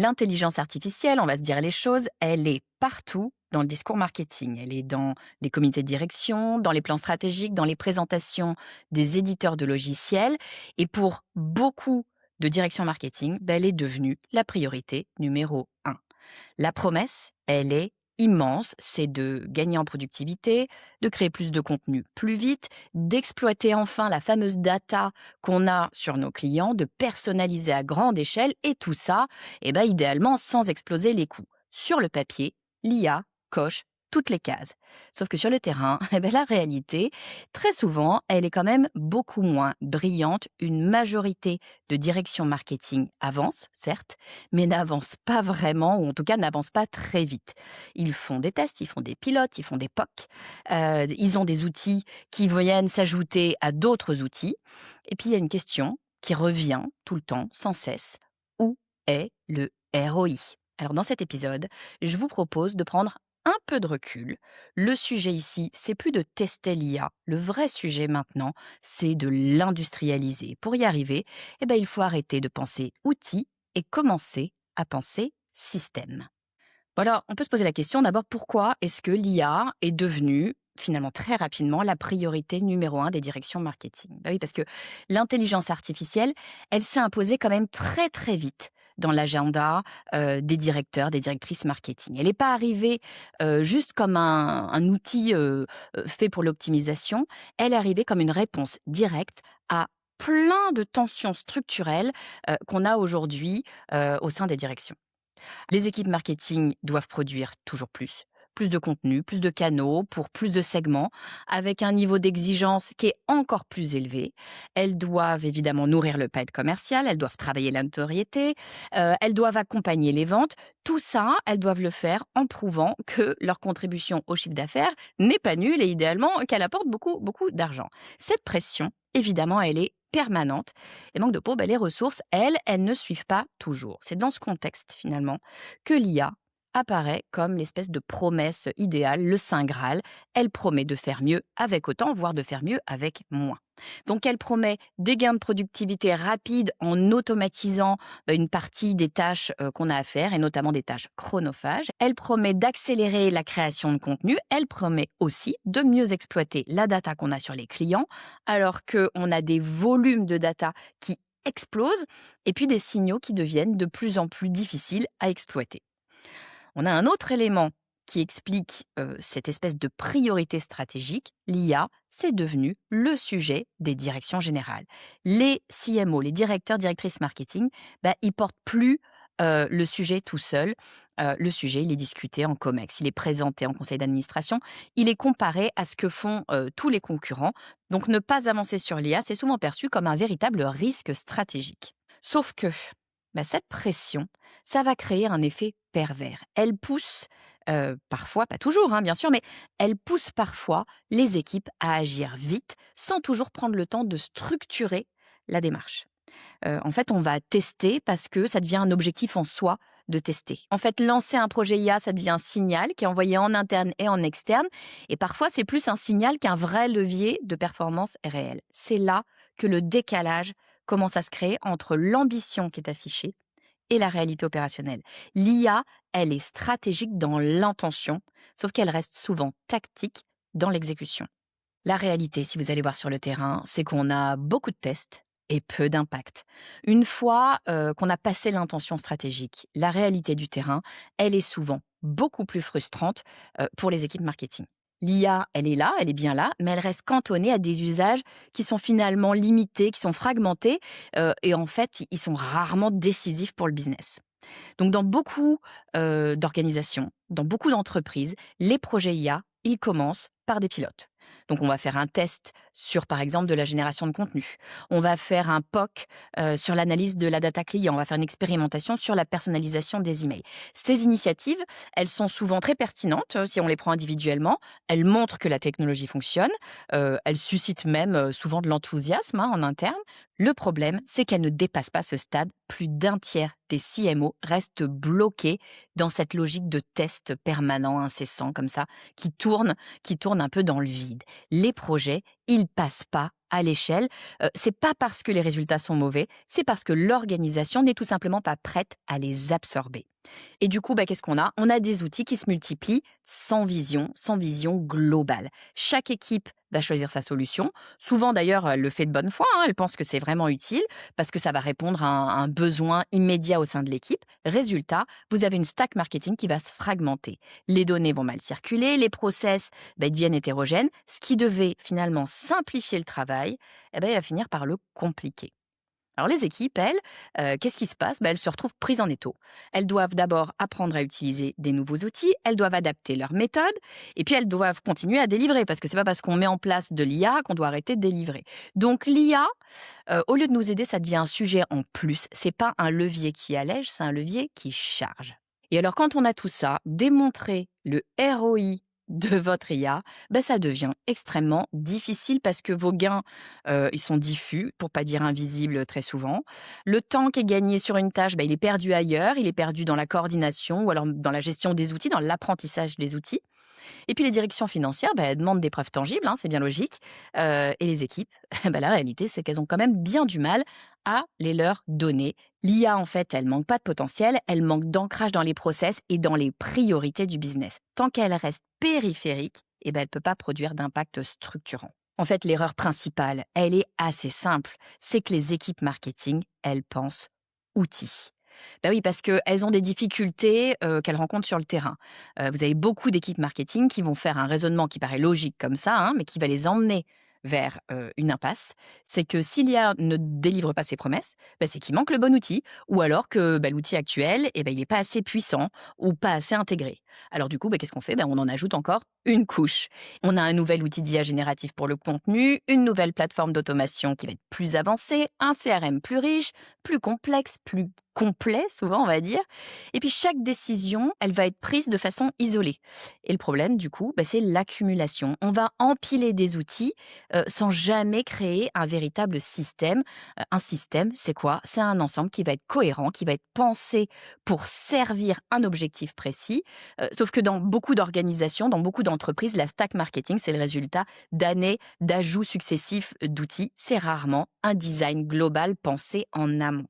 L'intelligence artificielle, on va se dire les choses, elle est partout dans le discours marketing. Elle est dans les comités de direction, dans les plans stratégiques, dans les présentations des éditeurs de logiciels. Et pour beaucoup de directions marketing, elle est devenue la priorité numéro un. La promesse, elle est immense, c'est de gagner en productivité, de créer plus de contenu plus vite, d'exploiter enfin la fameuse data qu'on a sur nos clients, de personnaliser à grande échelle et tout ça, idéalement sans exploser les coûts. Sur le papier, l'IA coche toutes les cases. Sauf que sur le terrain, la réalité, très souvent, elle est quand même beaucoup moins brillante. Une majorité de directions marketing avance, certes, mais n'avancent pas vraiment, ou en tout cas n'avancent pas très vite. Ils font des tests, ils font des pilotes, ils font des POC, ils ont des outils qui viennent s'ajouter à d'autres outils. Et puis il y a une question qui revient tout le temps, sans cesse. Où est le ROI? Alors dans cet épisode, je vous propose de prendre un peu de recul. Le sujet ici, c'est plus de tester l'IA. Le vrai sujet maintenant, c'est de l'industrialiser. Pour y arriver, il faut arrêter de penser outils et commencer à penser système. Bon alors, on peut se poser la question d'abord, pourquoi est-ce que l'IA est devenue finalement très rapidement la priorité numéro un des directions marketing? Oui, parce que l'intelligence artificielle, elle s'est imposée quand même très très vite dans l'agenda des directeurs, des directrices marketing. Elle n'est pas arrivée juste comme un outil fait pour l'optimisation, elle est arrivée comme une réponse directe à plein de tensions structurelles qu'on a aujourd'hui au sein des directions. Les équipes marketing doivent produire toujours plus de contenu, plus de canaux pour plus de segments, avec un niveau d'exigence qui est encore plus élevé. Elles doivent évidemment nourrir le pipe commercial, elles doivent travailler la notoriété, elles doivent accompagner les ventes. Tout ça, elles doivent le faire en prouvant que leur contribution au chiffre d'affaires n'est pas nulle et idéalement qu'elle apporte beaucoup, beaucoup d'argent. Cette pression, évidemment, elle est permanente. Et manque de peau, les ressources, elles ne suivent pas toujours. C'est dans ce contexte, finalement, que l'IA apparaît comme l'espèce de promesse idéale, le Saint Graal. Elle promet de faire mieux avec autant, voire de faire mieux avec moins. Donc elle promet des gains de productivité rapides en automatisant une partie des tâches qu'on a à faire, et notamment des tâches chronophages. Elle promet d'accélérer la création de contenu. Elle promet aussi de mieux exploiter la data qu'on a sur les clients, alors qu'on a des volumes de data qui explosent, et puis des signaux qui deviennent de plus en plus difficiles à exploiter. On a un autre élément qui explique cette espèce de priorité stratégique. L'IA, c'est devenu le sujet des directions générales. Les CMO, les directeurs, directrices marketing, ils portent plus le sujet tout seul. Le sujet, il est discuté en COMEX, il est présenté en conseil d'administration, il est comparé à ce que font tous les concurrents. Donc ne pas avancer sur l'IA, c'est souvent perçu comme un véritable risque stratégique. Sauf que cette pression, ça va créer un effet pervers. Elle pousse, parfois, pas toujours bien sûr, mais elle pousse parfois les équipes à agir vite, sans toujours prendre le temps de structurer la démarche. En fait, on va tester parce que ça devient un objectif en soi de tester. En fait, lancer un projet IA, ça devient un signal qui est envoyé en interne et en externe, et parfois c'est plus un signal qu'un vrai levier de performance réel. C'est là que le décalage commence à se créer entre l'ambition qui est affichée et la réalité opérationnelle. L'IA, elle est stratégique dans l'intention, sauf qu'elle reste souvent tactique dans l'exécution. La réalité, si vous allez voir sur le terrain, c'est qu'on a beaucoup de tests et peu d'impact. Une fois qu'on a passé l'intention stratégique, la réalité du terrain, elle est souvent beaucoup plus frustrante pour les équipes marketing. L'IA, elle est là, elle est bien là, mais elle reste cantonnée à des usages qui sont finalement limités, qui sont fragmentés, et en fait, ils sont rarement décisifs pour le business. Donc dans beaucoup d'organisations, dans beaucoup d'entreprises, les projets IA, ils commencent par des pilotes. Donc on va faire un test sur, par exemple, de la génération de contenu. On va faire un POC sur l'analyse de la data client. On va faire une expérimentation sur la personnalisation des emails. Ces initiatives, elles sont souvent très pertinentes si on les prend individuellement. Elles montrent que la technologie fonctionne. Elles suscitent même souvent de l'enthousiasme en interne. Le problème, c'est qu'elles ne dépassent pas ce stade. Plus d'un tiers des CMO restent bloqués dans cette logique de test permanent, incessant, comme ça, qui tourne un peu dans le vide. Les projets, ils passent pas à l'échelle, c'est pas parce que les résultats sont mauvais, c'est parce que l'organisation n'est tout simplement pas prête à les absorber. Et du coup, qu'est-ce qu'on a? On a des outils qui se multiplient sans vision globale. Chaque équipe va choisir sa solution. Souvent, d'ailleurs, elle le fait de bonne foi, hein, elle pense que c'est vraiment utile parce que ça va répondre à un besoin immédiat au sein de l'équipe. Résultat, vous avez une stack marketing qui va se fragmenter. Les données vont mal circuler, les process ils deviennent hétérogènes. Ce qui devait finalement simplifier le travail, il va finir par le compliquer. Alors les équipes, elles, qu'est-ce qui se passe? Elles se retrouvent prises en étau. Elles doivent d'abord apprendre à utiliser des nouveaux outils, elles doivent adapter leurs méthodes, et puis elles doivent continuer à délivrer, parce que c'est pas parce qu'on met en place de l'IA qu'on doit arrêter de délivrer. Donc l'IA, au lieu de nous aider, ça devient un sujet en plus. C'est pas un levier qui allège, c'est un levier qui charge. Et alors quand on a tout ça, démontrer le ROI de votre IA, ça devient extrêmement difficile parce que vos gains, ils sont diffus, pour pas dire invisibles très souvent. Le temps qui est gagné sur une tâche, il est perdu ailleurs, il est perdu dans la coordination ou alors dans la gestion des outils, dans l'apprentissage des outils. Et puis les directions financières, elles demandent des preuves tangibles, hein, c'est bien logique. Et les équipes, la réalité, c'est qu'elles ont quand même bien du mal à les leur donner. L'IA, en fait, elle manque pas de potentiel, elle manque d'ancrage dans les process et dans les priorités du business. Tant qu'elle reste périphérique, elle ne peut pas produire d'impact structurant. En fait, l'erreur principale, elle est assez simple, c'est que les équipes marketing, elles pensent outils. Oui, parce qu'elles ont des difficultés, qu'elles rencontrent sur le terrain. Vous avez beaucoup d'équipes marketing qui vont faire un raisonnement qui paraît logique comme ça, hein, mais qui va les emmener vers, une impasse. C'est que si l'IA ne délivre pas ses promesses, c'est qu'il manque le bon outil ou alors que, l'outil actuel il n'est pas assez puissant ou pas assez intégré. Alors du coup, qu'est-ce qu'on fait? On en ajoute encore une couche. On a un nouvel outil d'IA génératif pour le contenu, une nouvelle plateforme d'automation qui va être plus avancée, un CRM plus riche, plus complexe, plus complet souvent on va dire. Et puis chaque décision, elle va être prise de façon isolée. Et le problème du coup, c'est l'accumulation. On va empiler des outils sans jamais créer un véritable système. Un système, c'est quoi? C'est un ensemble qui va être cohérent, qui va être pensé pour servir un objectif précis. Sauf que dans beaucoup d'organisations, dans beaucoup d'entreprises, la stack marketing, c'est le résultat d'années d'ajouts successifs d'outils. C'est rarement un design global pensé en amont.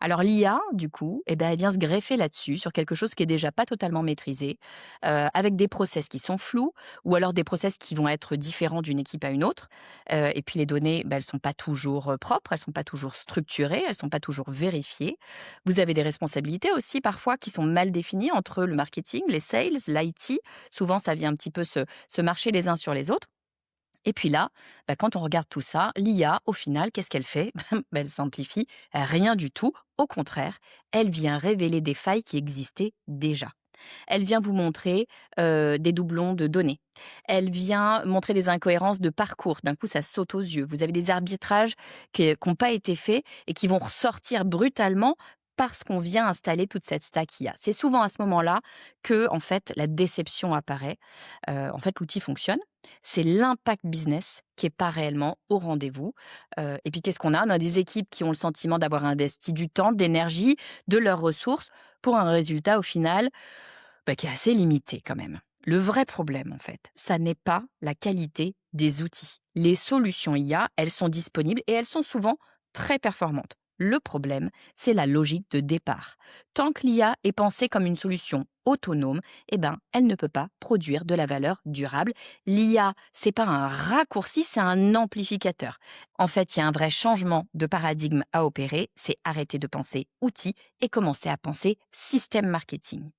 Alors l'IA, du coup, elle vient se greffer là-dessus, sur quelque chose qui est déjà pas totalement maîtrisé, avec des process qui sont flous ou alors des process qui vont être différents d'une équipe à une autre. Et puis les données, elles sont pas toujours, propres, elles sont pas toujours structurées, elles sont pas toujours vérifiées. Vous avez des responsabilités aussi parfois qui sont mal définies entre le marketing, les sales, l'IT. Souvent ça vient un petit peu se marcher les uns sur les autres. Et puis là, quand on regarde tout ça, l'IA, au final, qu'est-ce qu'elle fait? Elle simplifie rien du tout. Au contraire, elle vient révéler des failles qui existaient déjà. Elle vient vous montrer des doublons de données. Elle vient montrer des incohérences de parcours. D'un coup, ça saute aux yeux. Vous avez des arbitrages qui n'ont pas été faits et qui vont ressortir brutalement parce qu'on vient installer toute cette stack IA. C'est souvent à ce moment-là que, en fait, la déception apparaît. En fait, l'outil fonctionne. C'est l'impact business qui est pas réellement au rendez-vous. Et puis qu'est-ce qu'on a? On a des équipes qui ont le sentiment d'avoir investi du temps, de l'énergie, de leurs ressources pour un résultat au final, qui est assez limité quand même. Le vrai problème en fait, ça n'est pas la qualité des outils. Les solutions IA, elles sont disponibles et elles sont souvent très performantes. Le problème, c'est la logique de départ. Tant que l'IA est pensée comme une solution autonome, elle ne peut pas produire de la valeur durable. L'IA, c'est pas un raccourci, c'est un amplificateur. En fait, il y a un vrai changement de paradigme à opérer, c'est arrêter de penser outil et commencer à penser système marketing.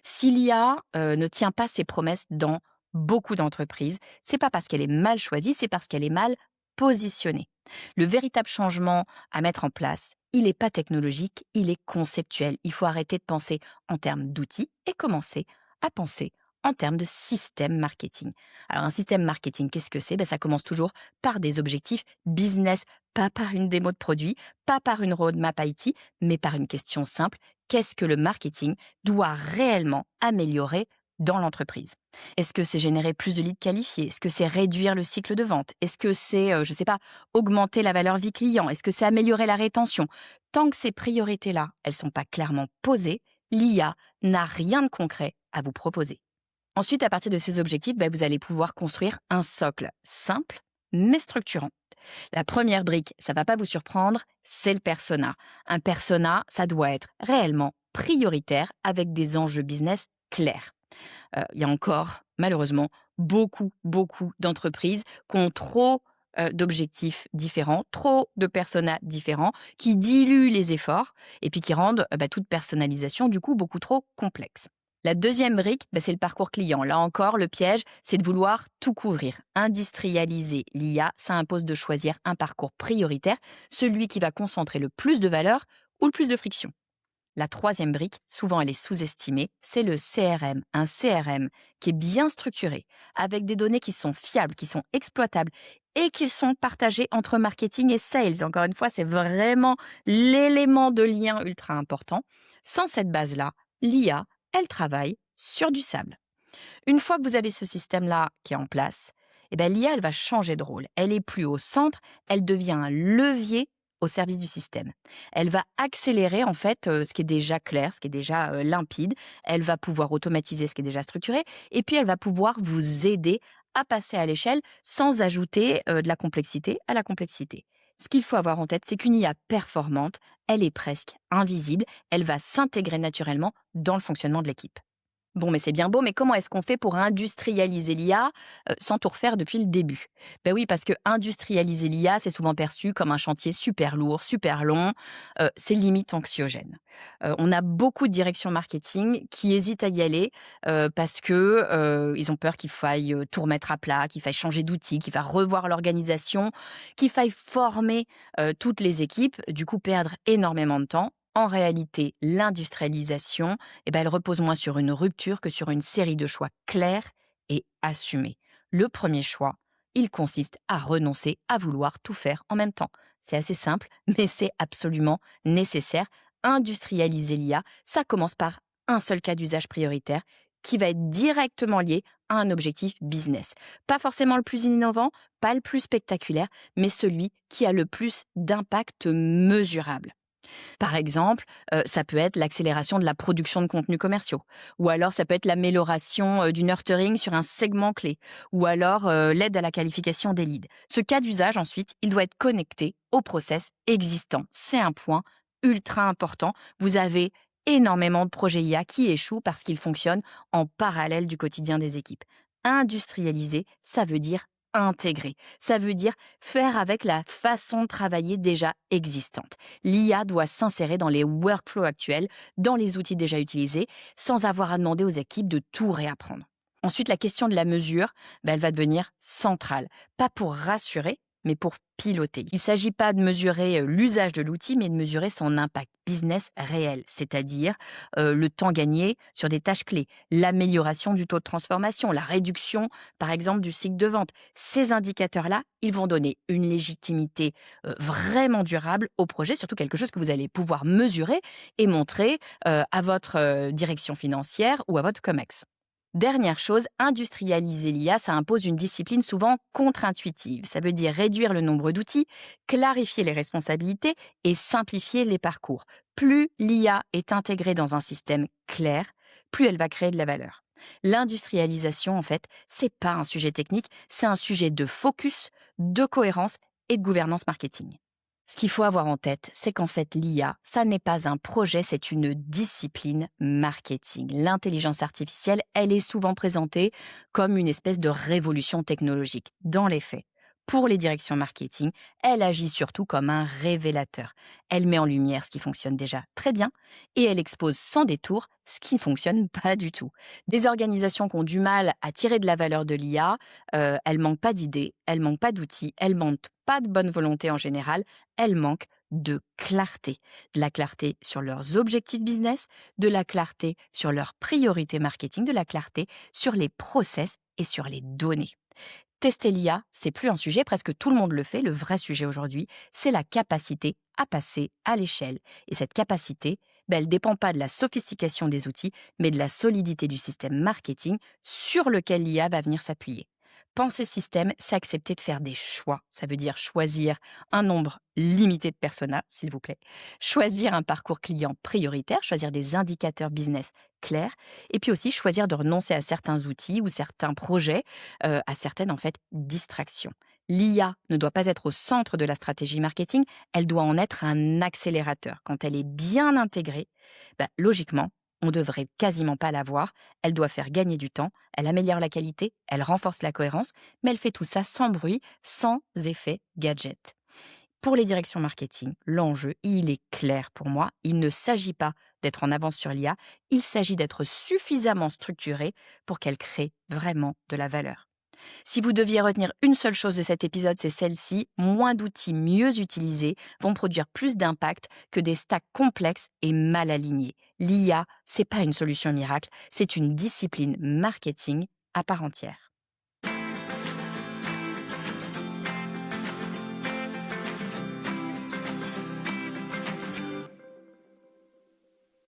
Si l'IA ne tient pas ses promesses dans beaucoup d'entreprises, c'est pas parce qu'elle est mal choisie, c'est parce qu'elle est mal positionnée. Le véritable changement à mettre en place, il n'est pas technologique, il est conceptuel. Il faut arrêter de penser en termes d'outils et commencer à penser en termes de système marketing. Alors un système marketing, qu'est-ce que c'est? Ça commence toujours par des objectifs business, pas par une démo de produit, pas par une roadmap IT, mais par une question simple. Qu'est-ce que le marketing doit réellement améliorer dans l'entreprise? Est-ce que c'est générer plus de leads qualifiés? Est-ce que c'est réduire le cycle de vente? Est-ce que c'est, je ne sais pas, augmenter la valeur vie client? Est-ce que c'est améliorer la rétention? Tant que ces priorités-là, elles ne sont pas clairement posées, l'IA n'a rien de concret à vous proposer. Ensuite, à partir de ces objectifs, vous allez pouvoir construire un socle simple mais structurant. La première brique, ça va pas vous surprendre, c'est le persona. Un persona, ça doit être réellement prioritaire avec des enjeux business clairs. Il y a encore, malheureusement, beaucoup d'entreprises qui ont trop, d'objectifs différents, trop de personas différents, qui diluent les efforts et puis qui rendent, toute personnalisation, du coup, beaucoup trop complexe. La deuxième brique, c'est le parcours client. Là encore, le piège, c'est de vouloir tout couvrir. Industrialiser l'IA, ça impose de choisir un parcours prioritaire, celui qui va concentrer le plus de valeur ou le plus de friction. La troisième brique, souvent elle est sous-estimée, c'est le CRM. Un CRM qui est bien structuré, avec des données qui sont fiables, qui sont exploitables et qui sont partagées entre marketing et sales. Encore une fois, c'est vraiment l'élément de lien ultra important. Sans cette base-là, l'IA, elle travaille sur du sable. Une fois que vous avez ce système-là qui est en place, l'IA, elle va changer de rôle. Elle est plus au centre, elle devient un levier au service du système. Elle va accélérer en fait ce qui est déjà clair, ce qui est déjà limpide. Elle va pouvoir automatiser ce qui est déjà structuré et puis elle va pouvoir vous aider à passer à l'échelle sans ajouter de la complexité à la complexité. Ce qu'il faut avoir en tête, c'est qu'une IA performante, elle est presque invisible, elle va s'intégrer naturellement dans le fonctionnement de l'équipe. Bon, mais c'est bien beau, mais comment est-ce qu'on fait pour industrialiser l'IA sans tout refaire depuis le début? Ben oui, parce que industrialiser l'IA, c'est souvent perçu comme un chantier super lourd, super long, c'est limite anxiogène. On a beaucoup de directions marketing qui hésitent à y aller parce que ils ont peur qu'il faille tout remettre à plat, qu'il faille changer d'outil, qu'il faille revoir l'organisation, qu'il faille former toutes les équipes, du coup perdre énormément de temps. En réalité, l'industrialisation, elle repose moins sur une rupture que sur une série de choix clairs et assumés. Le premier choix, il consiste à renoncer à vouloir tout faire en même temps. C'est assez simple, mais c'est absolument nécessaire. Industrialiser l'IA, ça commence par un seul cas d'usage prioritaire qui va être directement lié à un objectif business. Pas forcément le plus innovant, pas le plus spectaculaire, mais celui qui a le plus d'impact mesurable. Par exemple, ça peut être l'accélération de la production de contenus commerciaux ou alors ça peut être l'amélioration, du nurturing sur un segment clé ou alors, l'aide à la qualification des leads. Ce cas d'usage ensuite, il doit être connecté au process existant. C'est un point ultra important. Vous avez énormément de projets IA qui échouent parce qu'ils fonctionnent en parallèle du quotidien des équipes. Industrialiser, ça veut dire intégrer. Ça veut dire faire avec la façon de travailler déjà existante. L'IA doit s'insérer dans les workflows actuels, dans les outils déjà utilisés, sans avoir à demander aux équipes de tout réapprendre. Ensuite, la question de la mesure, elle va devenir centrale. Pas pour rassurer, mais pour piloter. Il ne s'agit pas de mesurer l'usage de l'outil, mais de mesurer son impact business réel, c'est-à-dire le temps gagné sur des tâches clés, l'amélioration du taux de transformation, la réduction, par exemple, du cycle de vente. Ces indicateurs-là, ils vont donner une légitimité vraiment durable au projet, surtout quelque chose que vous allez pouvoir mesurer et montrer à votre direction financière ou à votre COMEX. Dernière chose, industrialiser l'IA, ça impose une discipline souvent contre-intuitive. Ça veut dire réduire le nombre d'outils, clarifier les responsabilités et simplifier les parcours. Plus l'IA est intégrée dans un système clair, plus elle va créer de la valeur. L'industrialisation, en fait, c'est pas un sujet technique, c'est un sujet de focus, de cohérence et de gouvernance marketing. Ce qu'il faut avoir en tête, c'est qu'en fait, l'IA, ça n'est pas un projet, c'est une discipline marketing. L'intelligence artificielle, elle est souvent présentée comme une espèce de révolution technologique. Dans les faits, pour les directions marketing, elle agit surtout comme un révélateur. Elle met en lumière ce qui fonctionne déjà très bien et elle expose sans détour ce qui ne fonctionne pas du tout. Des organisations qui ont du mal à tirer de la valeur de l'IA, elles manquent pas d'idées, elles manquent pas d'outils, elles manquent pas de bonne volonté en général, elles manquent de clarté. De la clarté sur leurs objectifs business, de la clarté sur leurs priorités marketing, de la clarté sur les process et sur les données. Tester l'IA, c'est plus un sujet, presque tout le monde le fait. Le vrai sujet aujourd'hui, c'est la capacité à passer à l'échelle. Et cette capacité, elle ne dépend pas de la sophistication des outils, mais de la solidité du système marketing sur lequel l'IA va venir s'appuyer. Penser système, c'est accepter de faire des choix. Ça veut dire choisir un nombre limité de personas, s'il vous plaît. Choisir un parcours client prioritaire, choisir des indicateurs business clairs. Et puis aussi choisir de renoncer à certains outils ou certains projets, à certaines en fait distractions. L'IA ne doit pas être au centre de la stratégie marketing, elle doit en être un accélérateur. Quand elle est bien intégrée, logiquement, on devrait quasiment pas la voir. Elle doit faire gagner du temps, elle améliore la qualité, elle renforce la cohérence, mais elle fait tout ça sans bruit, sans effet gadget. Pour les directions marketing, l'enjeu, il est clair pour moi. Il ne s'agit pas d'être en avance sur l'IA, il s'agit d'être suffisamment structuré pour qu'elle crée vraiment de la valeur. Si vous deviez retenir une seule chose de cet épisode, c'est celle-ci: moins d'outils mieux utilisés vont produire plus d'impact que des stacks complexes et mal alignés. L'IA, c'est pas une solution miracle, c'est une discipline marketing à part entière.